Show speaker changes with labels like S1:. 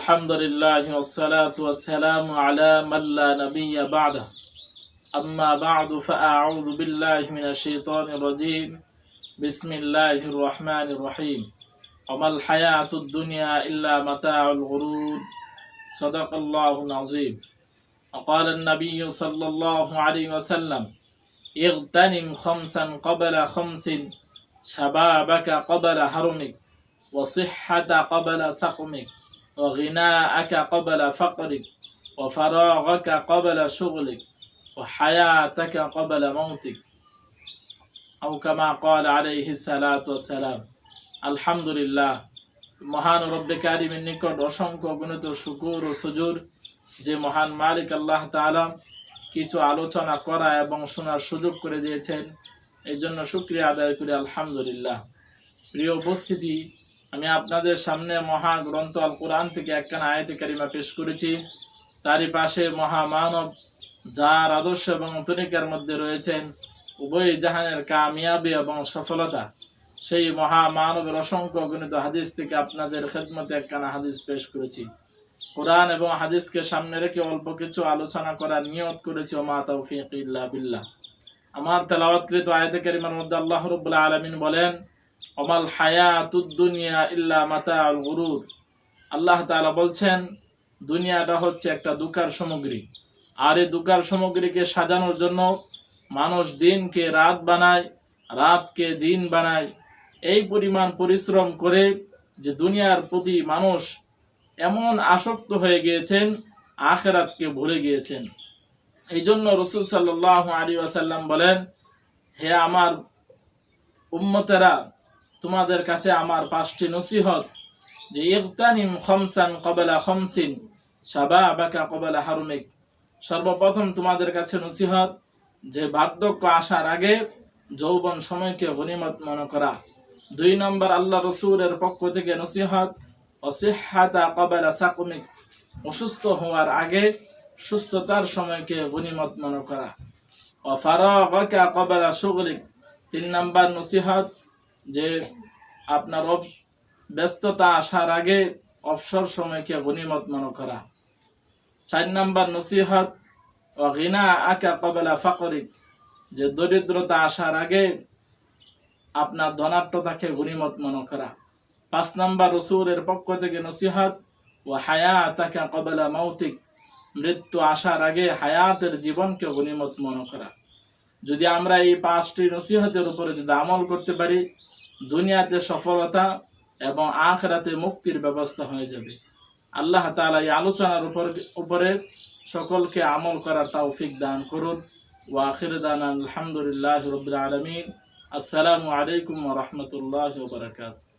S1: الحمد لله والصلاة والسلام على من لا نبي بعده أما بعد فأعوذ بالله من الشيطان الرجيم بسم الله الرحمن الرحيم وما الحياة الدنيا إلا متاع الغرور صدق الله العظيم وقال النبي صلى الله عليه وسلم اغتنم خمسا قبل خمس شبابك قبل هرمك وصحة قبل سقمك وغناءك قبل فقرك وفراغك قبل شغلك وحياتك قبل موتك أو كما قال عليه الصلاة والسلام الحمد لله মহান রব্বে কারিমের নিকট অসংখ্য অগণিত শুকর ও সুজুর যে মহান মালিক আল্লাহ তাআলা কিছু আলোচনা করা এবং শোনার সুযোগ করে দিয়েছেন, এই জন্য শুকরিয়া আদায় করি আলহামদুলিল্লাহ। প্রিয় উপস্থিতি, আমি আপনাদের সামনে মহাগ্রন্থ আল কোরআন থেকে একখানা আয়াতে কারিমা পেশ করেছি। তারই পাশে মহামানব যার আদর্শ এবং তরিকার মধ্যে রয়েছেন উভয় জাহানের কামিয়াবি এবং সফলতা, সেই মহামানবের অসংখ্য গণিত হাদিস থেকে আপনাদের খেদমতে একখানা হাদিস পেশ করেছি। কোরআন এবং হাদিসকে সামনে রেখে অল্প কিছু আলোচনা করার নিয়ত করেছি। ওমা তাওফীক ইল্লা বিল্লাহ। আমার তেলাওয়াতকৃত আয়াতে কারিমার মধ্যে আল্লাহ রাব্বুল আলামিন বলেন, ওমাল হায়াতুদ দুনিয়া ইল্লা মাতাউল গুরুর। আল্লাহ তাআলা বলছেন, দুনিয়াটা হচ্ছে একটা দুকার সামগ্রী, আর এই দুকার সামগ্রীকে সাজানোর জন্য মানুষ দিনকে রাত বানায়, রাতকে দিন বানায়। এই পরিমাণ পরিশ্রম করে যে দুনিয়ার প্রতি মানুষ এমন আসক্ত হয়ে গিয়েছেন, আখিরাতকে ভুলে গিয়েছেন। এই জন্য রাসূল সাল্লাল্লাহু আলাইহি ওয়াসাল্লাম বলেন, হে আমার উম্মতেরা, তোমাদের কাছে আমার 5টি নসিহত, যে ইগতানিম খামসান ক্বাবলা খামসিন শাবাবাকা ক্বাবলা হারমিক। সর্বপ্রথম তোমাদের কাছে নসিহত, যে বার্ধক্য আসার আগে যৌবন সময়কে গনিমত মনে করা। 2 নম্বর আল্লাহ রাসূলের পক্ষ থেকে নসিহত, ওয়াসিহহাতা ক্বাবলা সাকমিক। অসুস্থ হওয়ার আগে সুস্থতার সময়কে গনিমত মনে করা। ওয়া ফারাগাকা ক্বাবলা শুগলিক। 3 নম্বর নসিহত, যে আপনার ব্যস্ততা আসার আগে অবসর সময়কে গনিমত মনে করা। 4 নম্বর নসিহত, ওয়া গিনাআকা ক্বাবলা ফাকরিক। যে দরিদ্রতা আসার আগে আপনার ধনাঢ্যতাকে গনিমত মনে করা। 5 নম্বর রাসূলের পক্ষ থেকে নসিহত, ওয়া হায়াতাকা ক্বাবলা মাউতিক। মৃত্যু আসার আগে হায়াতের জীবনকে গনিমত মনে করা। যদি আমরা এই 5টি নসিহতের উপরে যদি আমল করতে পারি, দুনিয়াতে সফলতা এবং আখিরাতে মুক্তির ব্যবস্থা হয়ে যাবে। আল্লাহ তাআলা এই আলোচনার উপরে সকলকে আমল করার তৌফিক দান করুন। ওয়া আখিরু দানা আলহামদুলিল্লাহি রাব্বিল আলামিন। আসসালামু আলাইকুম ওয়া রাহমাতুল্লাহি ওয়া বারাকাতুহু।